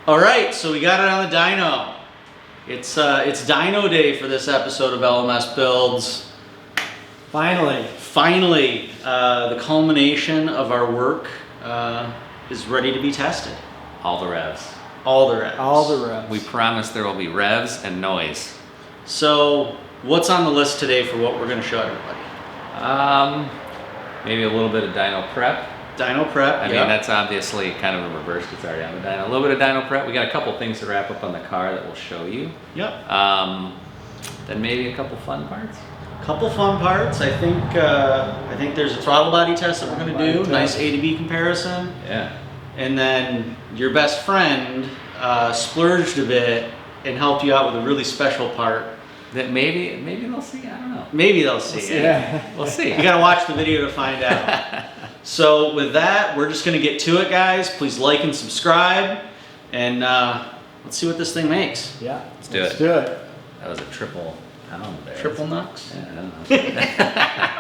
All right, so we got it on the dyno. It's dyno day for this episode of LMS Builds. Finally, the culmination of our work is ready to be tested. All the revs. All the revs. all the revs. We promise there will be revs and noise. So, what's on the list today for what we're going to show everybody? Maybe a little bit of dyno prep. Dyno prep. I mean, that's obviously kind of a reverse. It's already on the dyno. A little bit of dyno prep. We got a couple things to wrap up on the car that we'll show you. Yep. Then maybe a couple fun parts. Couple fun parts. I think there's a throttle body test that we're going to do. Nice A to B comparison. Yeah. And then your best friend splurged a bit and helped you out with a really special part. That maybe they'll see. I don't know. Maybe they'll see. Yeah. We'll see. You gotta watch the video to find out. So with that, we're just gonna get to it, guys. Please like and subscribe, and let's see what this thing makes. Yeah. Let's do it. That was a triple pound there. Triple knucks. Yeah, I don't know.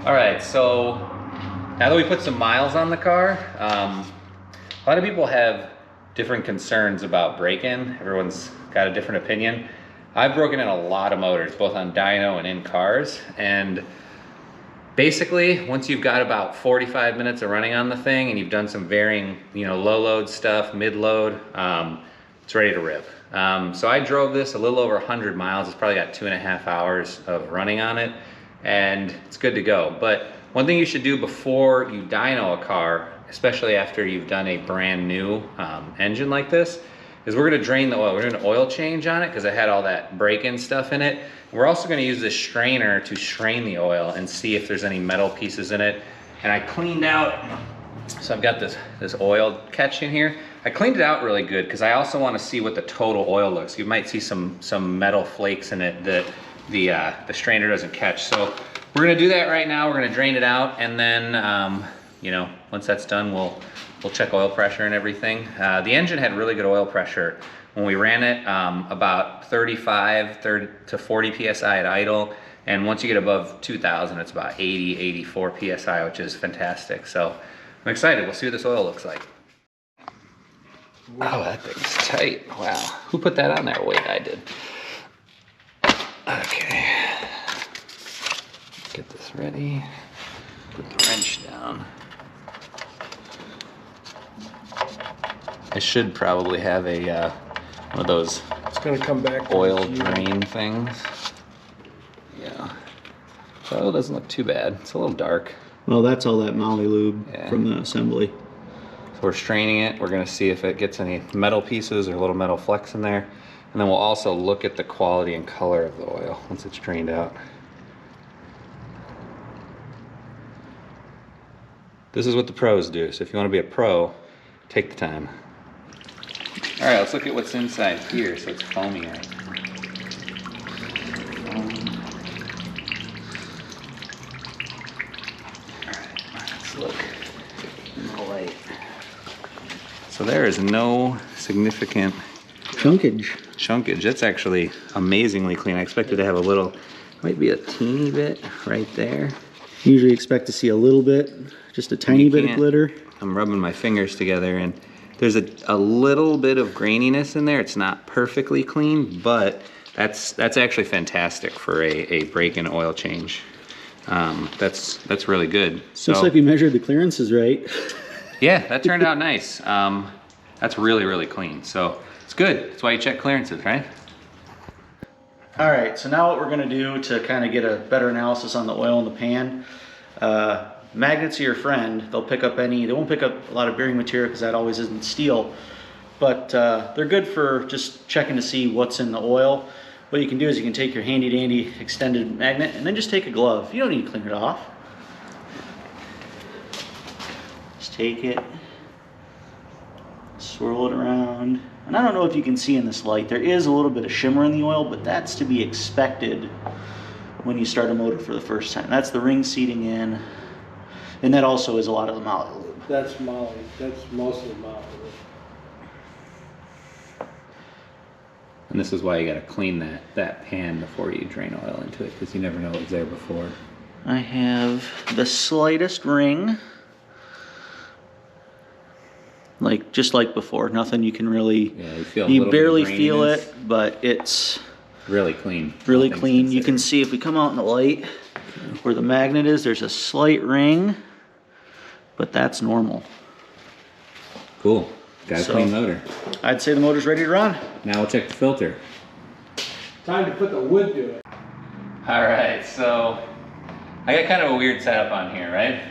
All right, so now that we put some miles on the car, a lot of people have different concerns about braking. Everyone's got a different opinion. I've broken in a lot of motors, both on dyno and in cars. And basically, once you've got about 45 minutes of running on the thing and you've done some varying, low load stuff, mid load, it's ready to rip. So I drove this a little over 100 miles. It's probably got 2.5 hours of running on it, and it's good to go. But one thing you should do before you dyno a car, especially after you've done a brand new engine like this, is we're gonna drain the oil. We're doing an oil change on it because it had all that break-in stuff in it. We're also gonna use this strainer to strain the oil and see if there's any metal pieces in it. And I cleaned out, so I've got this oil catch in here. I cleaned it out really good because I also want to see what the total oil looks. You might see some metal flakes in it that the strainer doesn't catch. So we're gonna do that right now. We're gonna drain it out, and then once that's done, we'll check oil pressure and everything. The engine had really good oil pressure when we ran it, about 35 to 40 psi at idle, and once you get above 2,000, it's about 84 psi, which is fantastic. So I'm excited. We'll see what this oil looks like. Oh, that thing's tight. Wow. Who put that on there? Wait, I did. Okay. Get this ready. Put the wrench down. I should probably have a one of those It's gonna come back. oil drain things. Yeah. So it doesn't look too bad. It's a little dark. Well, that's all that Molly lube Yeah. from the assembly. So we're straining it. We're gonna see if it gets any metal pieces or little metal flecks in there. And then we'll also look at the quality and color of the oil once it's drained out. This is what the pros do. So if you wanna be a pro, take the time. All right, let's look at what's inside here. So it's foamy right now. All right, let's look in the light. So there is no significant chunkage. That's actually amazingly clean. I expected to have a little, might be a teeny bit right there. Usually expect to see a little bit, just a tiny bit of glitter. I'm rubbing my fingers together, and there's a little bit of graininess in there. It's not perfectly clean, but that's actually fantastic for a break-in oil change. That's really good. So, looks like we measured the clearances right. Yeah, that turned out nice. That's really, really clean. So it's good. That's why you check clearances, right? All right, so now what we're gonna do to kind of get a better analysis on the oil in the pan, magnets are your friend. They won't pick up a lot of bearing material because that always isn't steel. But they're good for just checking to see what's in the oil. What you can do is you can take your handy dandy extended magnet and then just take a glove. You don't need to clean it off. Just take it, swirl it around. And I don't know if you can see in this light, there is a little bit of shimmer in the oil, but that's to be expected when you start a motor for the first time. That's the ring seating in, and that also is a lot of the moly lube. That's moly. That's mostly moly. And this is why you got to clean that pan before you drain oil into it, because you never know what was there before. I have the slightest ring, just like before. Nothing you can really, you barely feel it, but it's really clean. Really clean. You can see if we come out in the light where the magnet is, there's a slight ring, but that's normal. Cool. Got a clean motor. I'd say the motor's ready to run. Now we'll check the filter. Time to put the wood to it. All right, so I got kind of a weird setup on here, right?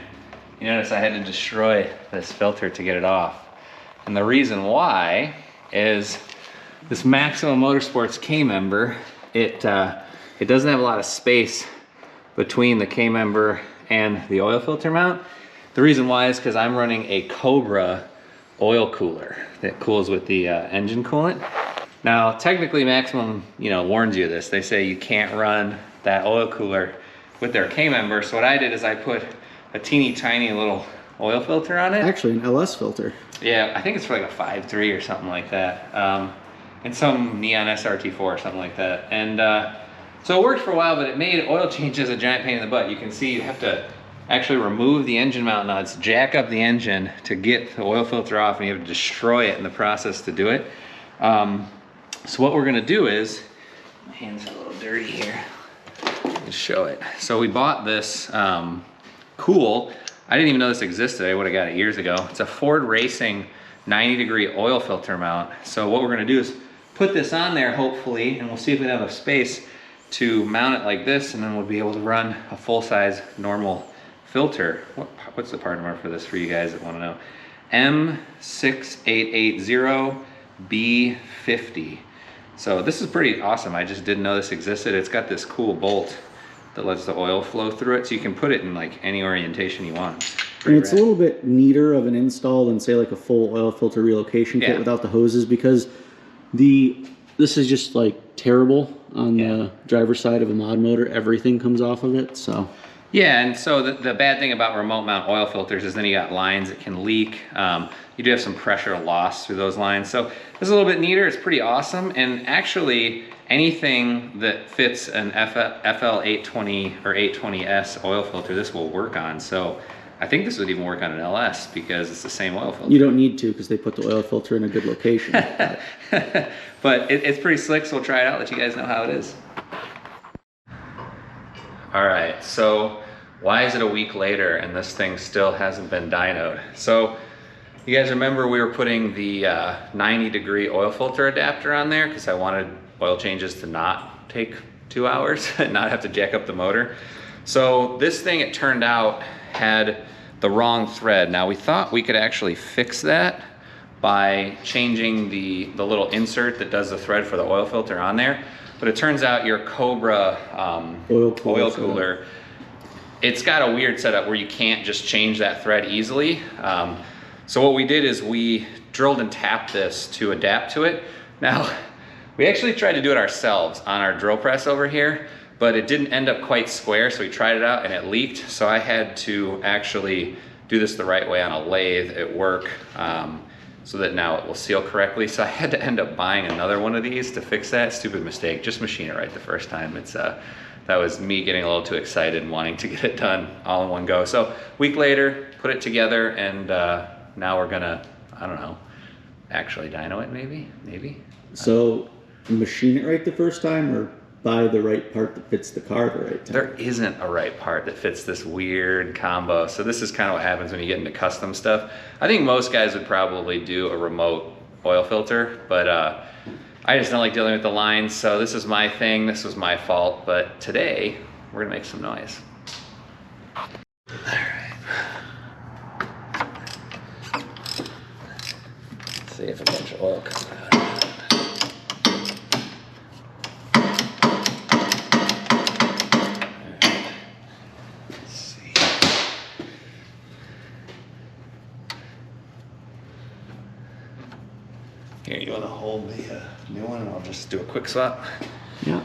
You notice I had to destroy this filter to get it off. And the reason why is this Maximum Motorsports K-member, it doesn't have a lot of space between the K-member and the oil filter mount. The reason why is because I'm running a Cobra oil cooler that cools with the engine coolant. Now, technically Maximum, warns you of this. They say you can't run that oil cooler with their K-member. So what I did is I put a teeny tiny little oil filter on it. Actually, an LS filter. Yeah, I think it's for like a 5.3 or something like that. And some Neon SRT4 or something like that. And so it worked for a while, but it made oil changes a giant pain in the butt. You can see you have to actually remove the engine mount nuts, jack up the engine to get the oil filter off, and you have to destroy it in the process to do it. So what we're gonna do is, my hand's a little dirty here, let's show it. So we bought this Cool, I didn't even know this existed. I would have got it years ago. It's a Ford Racing 90-degree oil filter mount. So what we're gonna do is put this on there, hopefully, and we'll see if we have enough space to mount it like this, and then we'll be able to run a full-size normal filter. What's the part number for this for you guys that want to know? M6880B50. So this is pretty awesome. I just didn't know this existed. It's got this cool bolt that lets the oil flow through it, so you can put it in like any orientation you want. And it's a little bit neater of an install than say like a full oil filter relocation kit without the hoses, because this is just like terrible on the driver's side of a mod motor. Everything comes off of it, so. Yeah, and so the bad thing about remote mount oil filters is then you got lines that can leak. You do have some pressure loss through those lines. So it's a little bit neater, it's pretty awesome. And actually anything that fits an FL820 or 820S oil filter, this will work on. So I think this would even work on an LS because it's the same oil filter. You don't need to, because they put the oil filter in a good location. But it's pretty slick, so we'll try it out, let you guys know how it is. All right, so why is it a week later and this thing still hasn't been dynoed? So you guys remember we were putting the 90-degree oil filter adapter on there because I wanted oil changes to not take 2 hours and not have to jack up the motor. So this thing, it turned out, had the wrong thread. Now we thought we could actually fix that by changing the little insert that does the thread for the oil filter on there. But it turns out your Cobra oil cooler, it's got a weird setup where you can't just change that thread easily. So what we did is we drilled and tapped this to adapt to it. Now, we actually tried to do it ourselves on our drill press over here, but it didn't end up quite square, so we tried it out and it leaked. So I had to actually do this the right way on a lathe at work, so that now it will seal correctly. So I had to end up buying another one of these to fix that. Stupid mistake, just machine it right the first time. It's that was me getting a little too excited and wanting to get it done all in one go. So a week later, put it together, and now we're gonna, I don't know, actually dyno it maybe? So machine it right the first time, or buy the right part that fits the car the right time? There isn't a right part that fits this weird combo. So this is kind of what happens when you get into custom stuff. I think most guys would probably do a remote oil filter, but I just don't like dealing with the lines. So this is my thing, this was my fault, but today we're gonna make some noise. All right. much oil coming out of it. Let's see. Here, you want to hold the new one and I'll just do a quick swap? Yeah.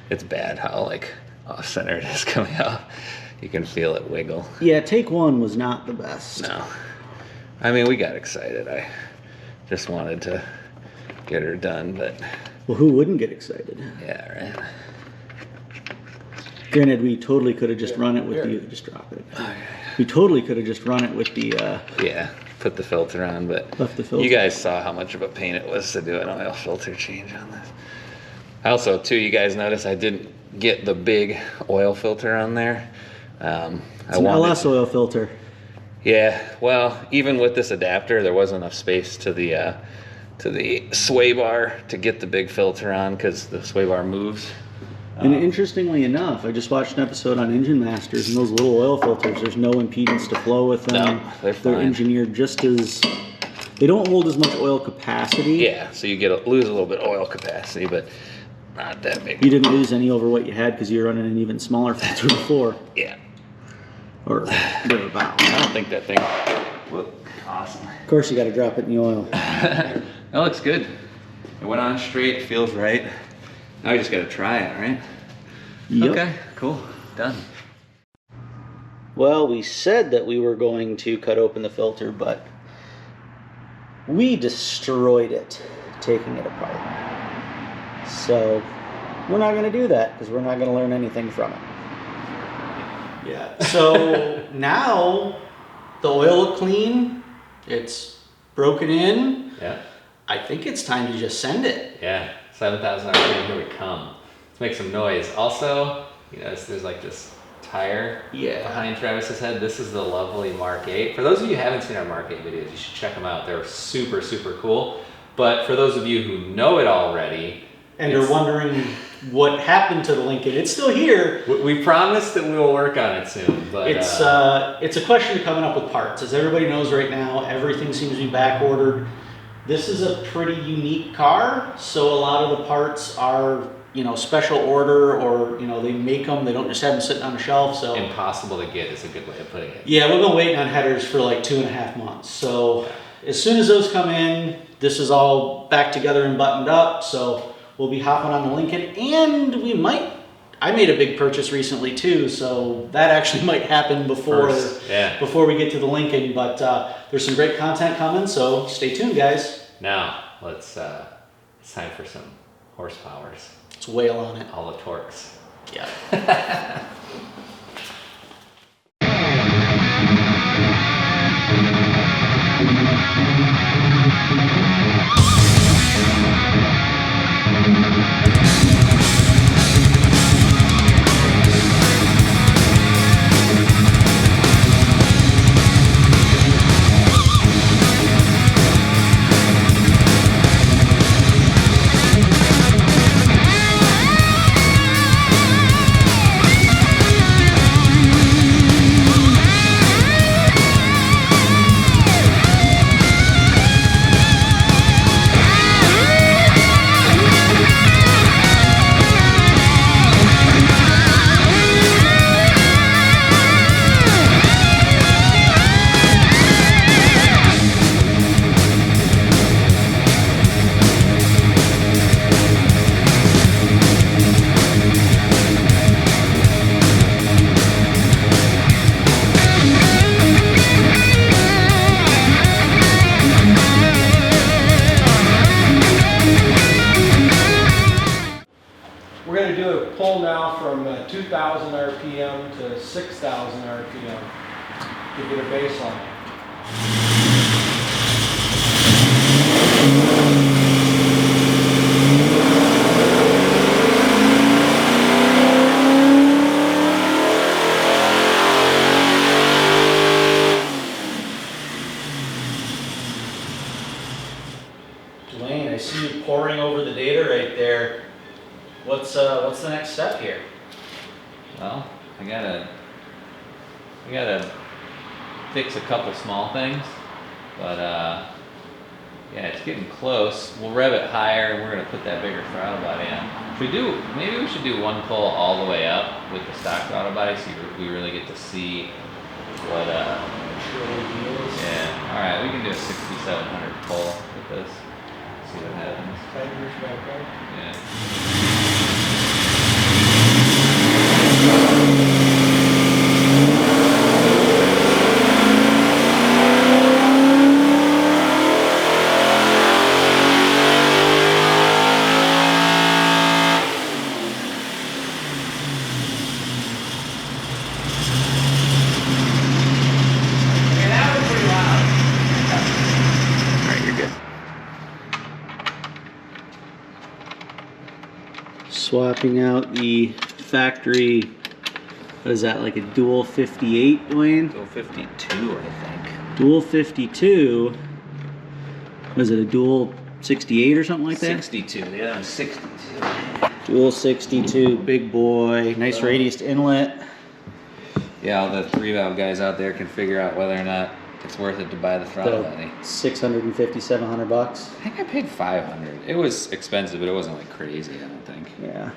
It's bad how like off center it is coming out. You can feel it wiggle. Yeah, take one was not the best. No. I mean, we got excited. I just wanted to get her done, but. Well, who wouldn't get excited? Yeah, right. Granted, we totally could have just run it with the, just drop it. We totally could have just run it with the, yeah, put the filter on, but left the filter. You guys saw how much of a pain it was to do an oil filter change on this. Also, too, you guys notice I didn't get the big oil filter on there. It's an LS oil filter. Yeah, well, even with this adapter, there wasn't enough space to the sway bar to get the big filter on because the sway bar moves. And interestingly enough, I just watched an episode on Engine Masters, and those little oil filters, there's no impedance to flow with them. No, they're fine. They're engineered just as, they don't hold as much oil capacity. Yeah, so you lose a little bit of oil capacity, but not that big. You didn't lose any over what you had because you were running an even smaller filter before. Yeah. Or thereabouts. I don't think that thing. Whoop. Awesome. Of course, you got to drop it in the oil. That looks good. It went on straight, feels right. Now you just got to try it, right? Yep. Okay, cool. Done. Well, we said that we were going to cut open the filter, but we destroyed it taking it apart. So we're not going to do that because we're not going to learn anything from it. Yeah. So now the oil looked clean. It's broken in. Yeah. I think it's time to just send it. Yeah. 7,000 RPM, here we come. Let's make some noise. Also, you know, there's like this tire behind Travis's head. This is the lovely Mark 8. For those of you who haven't seen our Mark 8 videos, you should check them out. They're super, super cool. But for those of you who know it already, and are wondering what happened to the Lincoln, it's still here. We promised that we will work on it soon, but it's a question of coming up with parts. As everybody knows right now, everything seems to be back ordered. This is a pretty unique car, so a lot of the parts are, you know, special order, or, you know, they make them, they don't just have them sitting on a shelf. So impossible to get is a good way of putting it. Yeah, we've been waiting on headers for like 2.5 months. So as soon as those come in, this is all back together and buttoned up. So we'll be hopping on the Lincoln, and I made a big purchase recently too, so that actually might happen before we get to the Lincoln, but there's some great content coming, so stay tuned, guys. Now, it's time for some horsepowers. Let's wail on it. All the torques. Yeah. We're going to do a pull now from 2,000 RPM to 6,000 RPM to get a baseline. Dwayne, I see you poring over the data right there. What's the next step here? Well, I gotta fix a couple small things, but yeah, it's getting close. We'll rev it higher, and we're gonna put that bigger throttle body on. Maybe we should do one pull all the way up with the stock throttle body, so we really get to see what. Yeah. All right, we can do a 6,700 pull with this. See what happens. Yeah. Swapping out the factory, what is that, like a dual 58, Dwayne? Dual 52, I think. Dual 52. Was it a dual 68 or something like that? 62, yeah, 62. Dual 62, big boy, nice radius inlet. Yeah, all the 3-valve guys out there can figure out whether or not it's worth it to buy the throttle body. 650, 700 bucks. I think I paid 500. It was expensive, but it wasn't like crazy, I don't think. Yeah.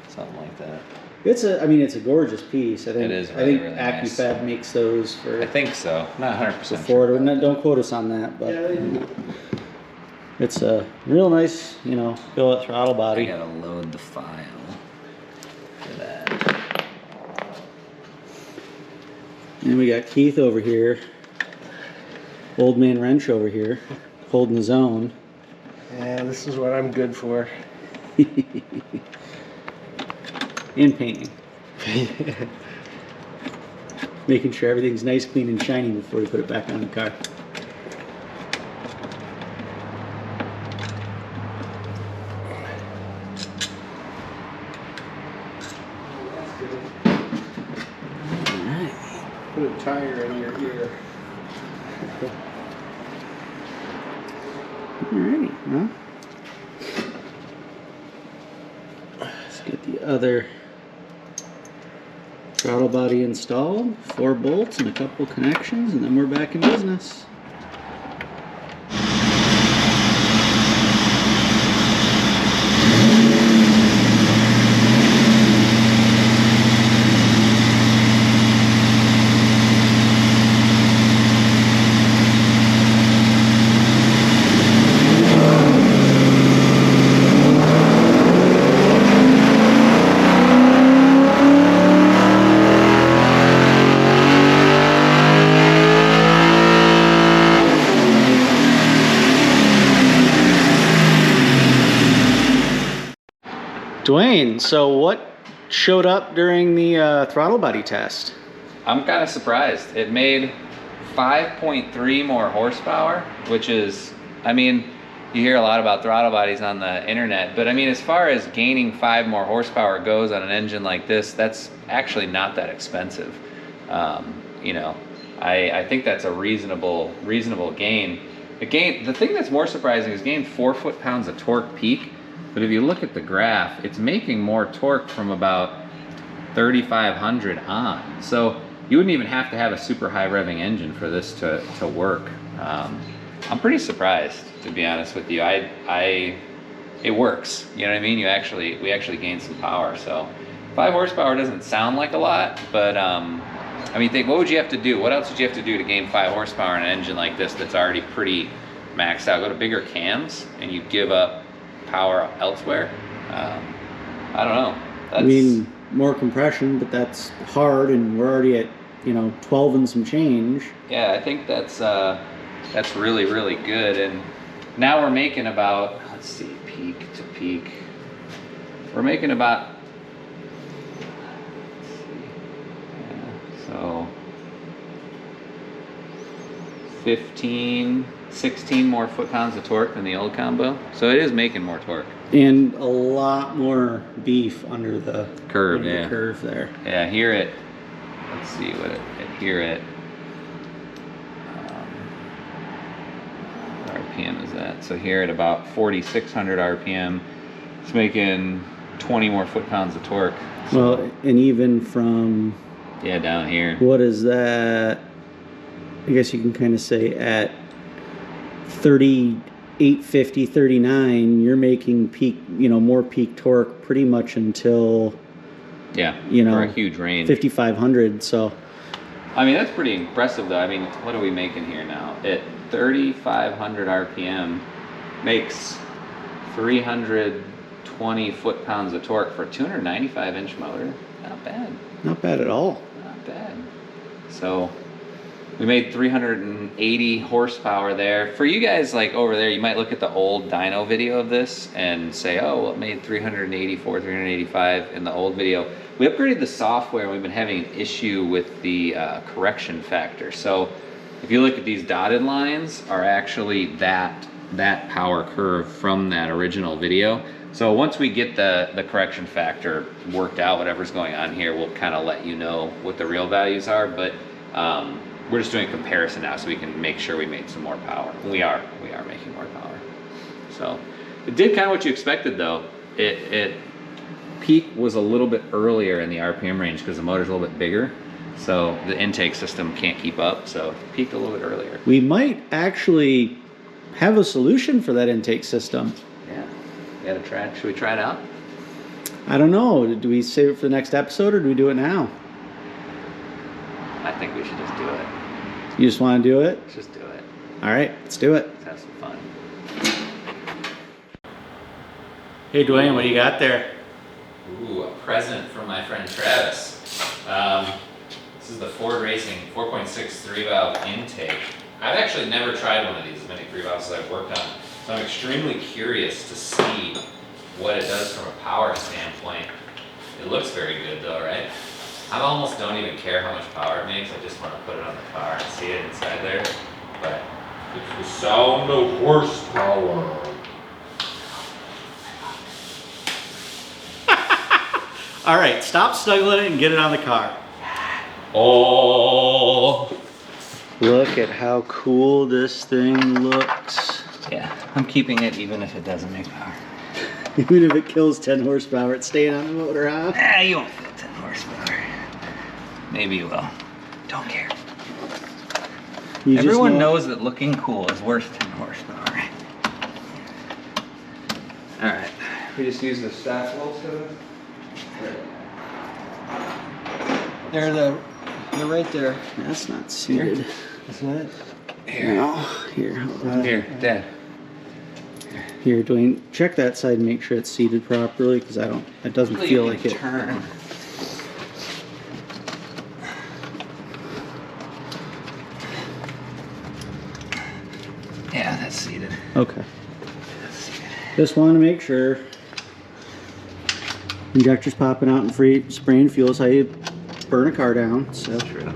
Something like that. It's a gorgeous piece. I think, It is really, really nice. AccuFab makes those for. I think so. Not 100% Ford. sure. Don't quote us on that, but it's a real nice, billet throttle I body. gotta load the file for that. And we got Keith over here, old man wrench over here, holding his own. Yeah, this is what I'm good for. In painting. Making sure everything's nice, clean, and shiny before you put it back on the car. Alright. Put a tire in your ear. Alrighty, well. Let's get the other throttle body installed, 4 bolts and a couple connections, and then we're back in business. Dwayne, so what showed up during the throttle body test? I'm kind of surprised. It made 5.3 more horsepower, which is, I mean, you hear a lot about throttle bodies on the internet, but I mean, as far as gaining 5 more horsepower goes on an engine like this, that's actually not that expensive. I think that's a reasonable gain. The thing that's more surprising is gained 4 foot-pounds of torque peak. But if you look at the graph, it's making more torque from about 3,500 on. So you wouldn't even have to have a super high revving engine for this to work. I'm pretty surprised, to be honest with you. It works. You know what I mean? We actually gained some power. So 5 horsepower doesn't sound like a lot, but I mean, what would you have to do? What else would you have to do to gain 5 horsepower in an engine like this that's already pretty maxed out? Go to bigger cams and you give up power elsewhere. I don't know. I mean, more compression, but that's hard, and we're already at 12 and some change. Yeah, I think that's really, really good. And now we're making about, let's see, peak to peak, we're making about, so 16 more foot-pounds of torque than the old combo. So it is making more torque. And a lot more beef under the curve, the curve there. Yeah, here it, let's see what here it, RPM is that. So here at about 4,600 RPM, it's making 20 more foot-pounds of torque. Well, and even from, Yeah, down here. what is that? I guess you can kind of say at 3850, 39, you're making peak, more peak torque pretty much until, Yeah, you know, for a huge range. 5500. So, I mean, that's pretty impressive, though. I mean, what are we making here now? At 3,500 RPM, makes 320 foot-pounds of torque for a 295-inch motor. Not bad. not bad at all. Not bad. So we made 380 horsepower there. For you guys like over there, you might look at the old dyno video of this and say, oh, well, it made 384, 385 in the old video. We upgraded the software and we've been having an issue with the correction factor. So if you look at these dotted lines are actually that power curve from that original video. So once we get the correction factor worked out, whatever's going on here, we'll kind of let you know what the real values are. But we're just doing a comparison now so we can make sure we made some more power. We are making more power. So it did kind of what you expected, though. It peak was a little bit earlier in the RPM range because the motor's a little bit bigger. So the intake system can't keep up. So it peaked a little bit earlier. We might actually have a solution for that intake system. Yeah. You gotta try it. Should we try it out? I don't know. Do we save it for the next episode or do we do it now? I think we should just do it. You just want to do it? Let's just do it. All right, let's do it. Let's have some fun. Hey, Dwayne, what do you got there? Ooh, a present from my friend Travis. This is the Ford Racing 4.6 valve intake. I've actually never tried one of these, as many 3 valves as I've worked on. So I'm extremely curious to see what it does from a power standpoint. It looks very good though, right? I almost don't even care how much power it makes. I just want to put it on the car and see it inside there. But it's the sound of horsepower. All right, stop snuggling it and get it on the car. Oh! Look at how cool this thing looks. Yeah, I'm keeping it even if it doesn't make power. Even if it kills 10 horsepower, it's staying on the motor, huh? Ah, you won't feel 10 horsepower. Maybe you will. Don't care. You just Everyone know- knows that looking cool is worth 10 horsepower. Alright, we just use the stock bolts to it. They're right there. That's not seated. Isn't it? Here. No. Here, hold on. Here, Dad. Here, Dwayne, check that side and make sure it's seated properly, because it doesn't feel like it. Turn. Yeah, that's seated. Okay. That's seated. Just want to make sure. Injectors popping out and free spraying fuel is how you burn a car down. So. True.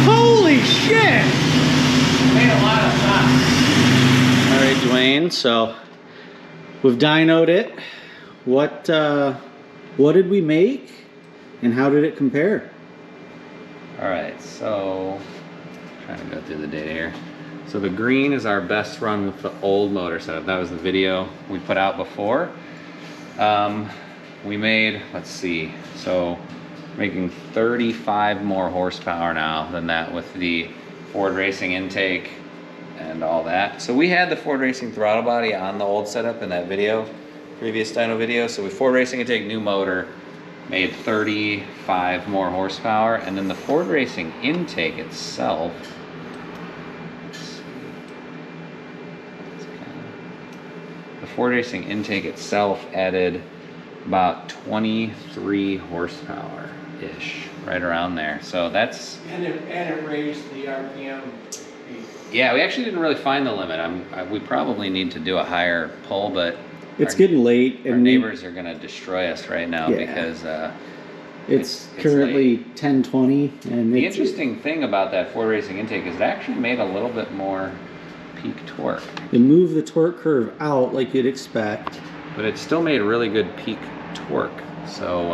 Holy shit! Made a lot of sense. All right, Dwayne. So we've dynoed it. What did we make, and how did it compare? Alright, so trying to go through the data here. So the green is our best run with the old motor setup. That was the video we put out before. We made, let's see, so making 35 more horsepower now than that with the Ford Racing intake and all that. So we had the Ford Racing throttle body on the old setup in that video, previous dyno video. So with Ford Racing intake, new motor, made 35 more horsepower, and then the Ford Racing intake itself, the Ford Racing intake itself added about 23 horsepower ish, right around there. So that's, And it raised the RPM. yeah, we actually didn't really find the limit. We probably need to do a higher pull, but It's our- getting late, our and neighbors are gonna destroy us right now Yeah. because It's It's currently 1020, and The it's, interesting thing about that Ford Racing intake is it actually made a little bit more peak torque, they move the torque curve out like you'd expect. but it still made really good peak torque. So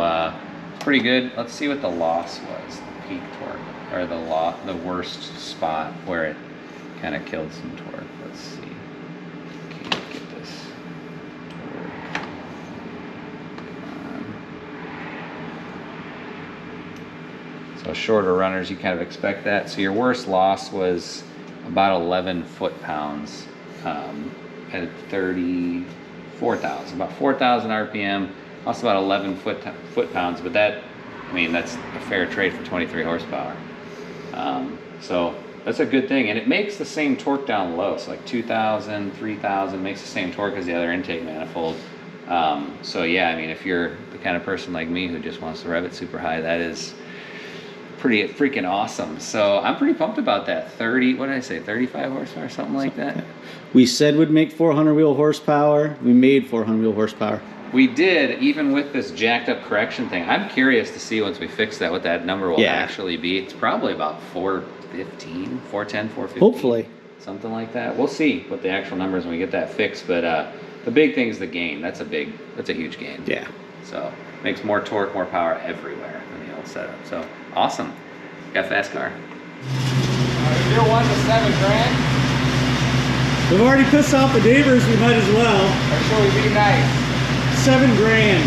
it's pretty good. Let's see what the loss was, the peak torque, or the worst spot where it kind of killed some torque. Let's see. Can't get this torque. So shorter runners, you kind of expect that. So your worst loss was about 11 foot-pounds at 34,000, about 4,000 RPM, also about 11 foot-pounds, but that, I mean, that's a fair trade for 23 horsepower. So that's a good thing, and it makes the same torque down low, so like 2,000, 3,000 makes the same torque as the other intake manifold. So yeah, I mean, if you're the kind of person like me who just wants to rev it super high, that is pretty freaking awesome. So I'm pretty pumped about that. 30, what did I say, 35 horsepower, something like that? We said we'd make 400 wheel horsepower. We made 400 wheel horsepower. We did, even with this jacked up correction thing. I'm curious to see once we fix that what that number will actually be. It's probably about 415, 410, 415. Hopefully. Something like that. We'll see what the actual number is when we get that fixed. But the big thing is the gain. That's a huge gain. Yeah. So makes more torque, more power everywhere than the old setup. So awesome. Got a fast car. If you're 1 to 7 grand, We've already pissed off the neighbors, we might as well. or should we be nice? 7 grand.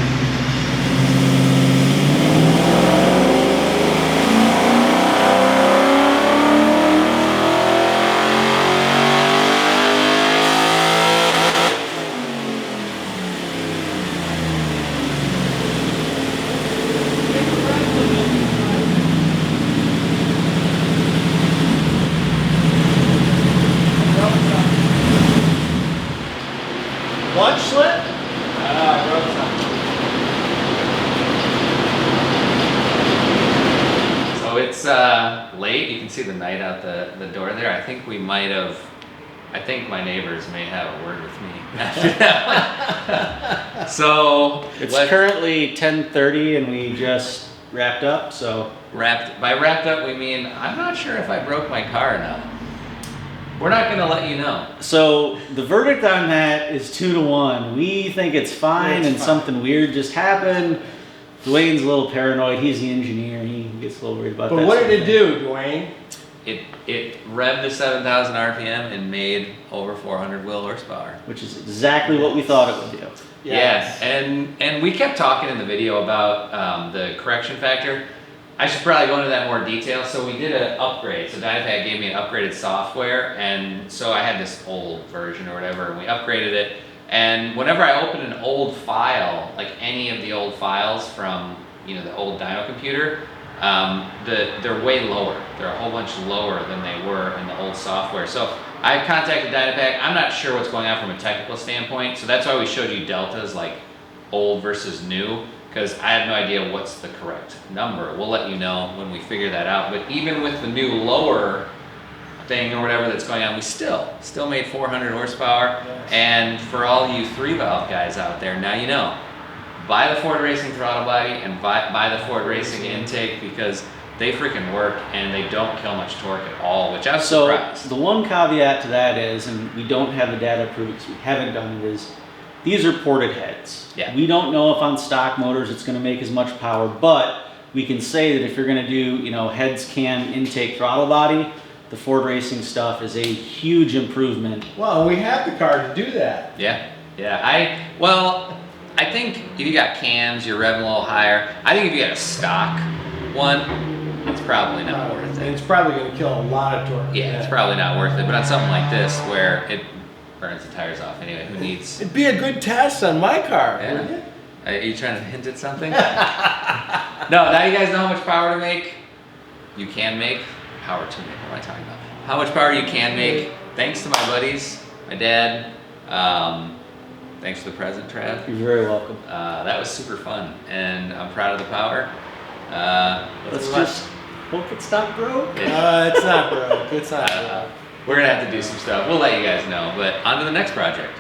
Lunch slip? So it's late. You can see the night out the door there. I think my neighbors may have a word with me after that. So It's currently 10:30 and we just wrapped up, so. By wrapped up, we mean I'm not sure if I broke my car or not. We're not gonna let you know. So the verdict on that is 2 to 1. We think it's fine and something weird just happened. Dwayne's a little paranoid. He's the engineer. He gets a little worried about that. But what sort did of it thing. do, Dwayne? It revved to 7,000 RPM and made over 400 wheel horsepower. Which is exactly what we thought it would do. Yes. Yeah, and we kept talking in the video about the correction factor. I should probably go into that more detail. So we did an upgrade. So Dynapack gave me an upgraded software, and so I had this old version or whatever, and we upgraded it. And whenever I open an old file, like any of the old files from the old Dyno computer, they're way lower. They're a whole bunch lower than they were in the old software. So I contacted Dynapack. I'm not sure what's going on from a technical standpoint, so that's why we showed you deltas like old versus new, because I have no idea what's the correct number. We'll let you know when we figure that out. But even with the new lower thing or whatever that's going on, we still made 400 horsepower. Yes. And for all you 3-valve guys out there, now you know. Buy the Ford Racing throttle body and buy the Ford Racing intake, because they freaking work and they don't kill much torque at all, which I was surprised. So the one caveat to that is, and we don't have the data to prove it because we haven't done it, is these are ported heads. Yeah. We don't know if on stock motors it's going to make as much power, but we can say that if you're going to do, heads cam intake throttle body, the Ford Racing stuff is a huge improvement. Well, we have the car to do that. Yeah. I think if you got cams, you're revving a little higher. I think if you got a stock one, it's probably not worth it. It's probably going to kill a lot of torque. Yeah, it's probably not worth it. But on something like this, where it burns the tires off anyway, who needs? It'd be a good test on my car, Yeah. wouldn't it? Are you trying to hint at something? No, now you guys know how much power to make. You can make power to make. What am I talking about? How much power you can make? Thanks to my buddies, my dad. Thanks for the present, Trav. You're very welcome. That was super fun, and I'm proud of the power. Let's just hope it's not broke. It's not broke. It's not broke. We're gonna have to do some stuff. We'll let you guys know, but on to the next project.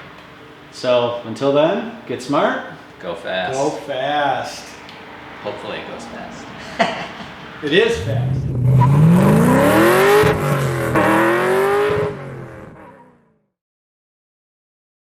So until then, get smart. Go fast. Go fast. Hopefully it goes fast. It is fast.